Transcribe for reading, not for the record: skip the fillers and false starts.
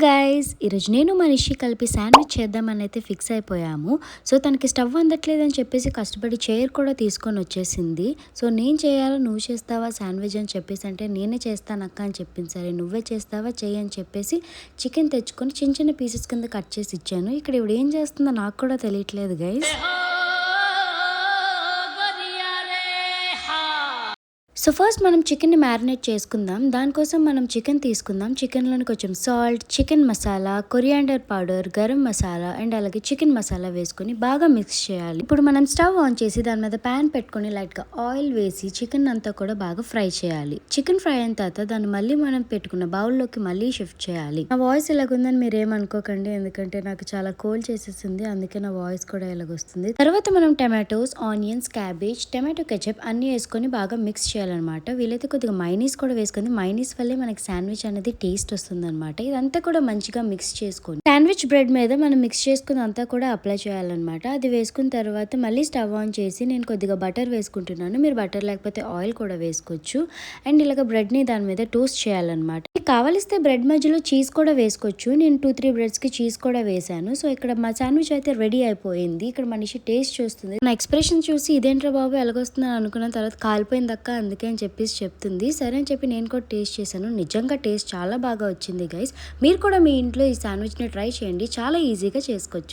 Guys, ఈరోజు నేను మనిషి కలిపి శాండ్విచ్ చేద్దామని అయితే ఫిక్స్ అయిపోయాము. సో తనకి స్టవ్ అందట్లేదని చెప్పేసి కష్టపడి చైర్ కూడా తీసుకొని వచ్చేసింది. సో నేను చేయాలా నువ్వు చేస్తావా శాండ్విచ్ అని చెప్పేసి అంటే నేనే చేస్తాను అక్క అని చెప్పింది. సరే నువ్వే చేస్తావా చెయ్యి అని చెప్పేసి చికెన్ తెచ్చుకొని చిన్న చిన్న పీసెస్ కింద కట్ చేసి ఇచ్చాను. ఇక్కడ ఇప్పుడు ఏం చేస్తుందో నాకు కూడా తెలియట్లేదు గైస్. సో ఫస్ట్ మనం చికెన్ని మ్యారినేట్ చేసుకుందాం. దానికోసం మనం చికెన్ తీసుకుందాం. చికెన్లోని కొంచెం salt, chicken masala, coriander powder, garam masala and అలాగే చికెన్ మసాలా వేసుకొని బాగా మిక్స్ చేయాలి. ఇప్పుడు మనం స్టవ్ ఆన్ చేసి దాని మీద ప్యాన్ పెట్టుకొని లైట్గా ఆయిల్ వేసి చికెన్ అంతా కూడా బాగా ఫ్రై చేయాలి. చికెన్ ఫ్రై అయిన తర్వాత దాన్ని మళ్ళీ మనం పెట్టుకున్న బౌల్లోకి మళ్ళీ షిఫ్ట్ చేయాలి. నా వాయిస్ ఎలాగుందని మీరు ఏమనుకోకండి, ఎందుకంటే నాకు చాలా కోల్డ్ చేసేసింది, అందుకే నా వాయిస్ కూడా ఎలాగొస్తుంది. తర్వాత మనం tomatoes, onions, cabbage, tomato ketchup అన్ని వేసుకొని బాగా మిక్స్ చేయాలి అనమాట. వీలైతే కొద్దిగా మైనీస్ కూడా వేసుకుంది. మైనీస్ వల్లే మనకి శాండ్విచ్ అనేది టేస్ట్ వస్తుంది అనమాట. ఇదంతా కూడా మంచిగా మిక్స్ చేసుకొని శాండ్విచ్ బ్రెడ్ మీద మనం మిక్స్ చేసుకుని అంతా కూడా అప్లై చేయాలన్నమాట. అది వేసుకున్న తర్వాత మళ్ళీ స్టవ్ ఆన్ చేసి నేను కొద్దిగా బటర్ వేసుకుంటున్నాను. మీరు బటర్ లేకపోతే ఆయిల్ కూడా వేసుకోవచ్చు. అండ్ ఇలాగ బ్రెడ్ ని దాని మీద టోస్ట్ చేయాలన్నమాట. కావలిస్తే బ్రెడ్ మధ్యలో చీజ్ కూడా వేసుకోవచ్చు. నేను 2-3 బ్రెడ్స్ కి చీజ్ కూడా వేసాను. సో ఇక్కడ మా శాండ్విచ్ అయితే రెడీ అయిపోయింది. ఇక్కడ మనిషి టేస్ట్ చూస్తుంది. నా ఎక్స్ప్రెషన్ చూసి ఇదేంట్రా బాబు ఎలాగొస్తుందని అనుకున్న తర్వాత కాలిపోయింది అక్క అందుకే అని చెప్పేసి చెప్తుంది. సరే అని చెప్పి నేను కూడా టేస్ట్ చేశాను. నిజంగా టేస్ట్ చాలా బాగా వచ్చింది గైస్. మీరు కూడా మీ ఇంట్లో ఈ శాండ్విచ్ ని ట్రై చేయండి. చాలా ఈజీగా చేసుకోవచ్చు.